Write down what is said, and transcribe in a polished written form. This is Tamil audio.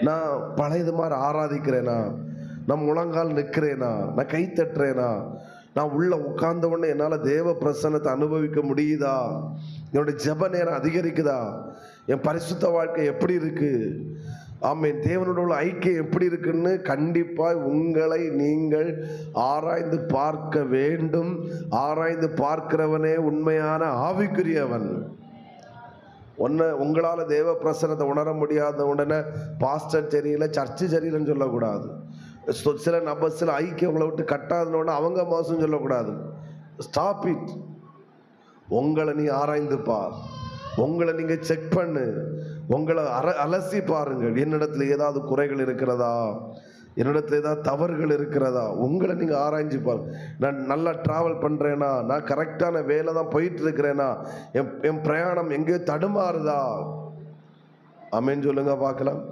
நான் பழையது மாதிரி ஆராதிக்கிறேனா, நான் முழங்கால் நிற்கிறேனா, நான் கை தட்டுறேனா, நான் உள்ள உட்கார்ந்த உடனே என்னால் தேவ பிரசன்னத்தை அனுபவிக்க முடியுதா, என்னுடைய ஜெப நேரம் அதிகரிக்குதா, என் பரிசுத்த வாழ்க்கை எப்படி இருக்கு, ஆமென், தேவனோட உள்ள ஐக்கியம் எப்படி இருக்குன்னு கண்டிப்பாய் உங்களை நீங்கள் ஆராய்ந்து பார்க்க வேண்டும். ஆராய்ந்து பார்க்கிறவனே உண்மையான ஆவிக்குரியவன். உங்களால் தேவ பிரசனத்தை உணர முடியாத உடனே பாஸ்டர் சரியில்லை, சர்ச்சு சரியில்லைன்னு சொல்லக்கூடாது. சில நபர் சில ஐக்கியம் உங்களை விட்டு கட்டாதனோட அவங்க மோசம் சொல்லக்கூடாது. Stop it. உங்களை நீ ஆராய்ந்து பார், உங்களை நீங்க செக் பண்ணு, உங்களை அலசி பாருங்கள். என்னிடத்துல ஏதாவது குறைகள் இருக்கிறதா, என்னிடத்துல ஏதாவது தவறுகள் இருக்கிறதா, உங்களை நீங்க ஆராய்ஞ்சு பாருங்க. நான் நல்லா டிராவல் பண்றேனா, நான் கரெக்டான வேலை தான் போயிட்டு இருக்கிறேனா, என் பிரயாணம் எங்கேயோ தடுமாறுதா? ஆமென் சொல்லுங்க பார்க்கலாம்.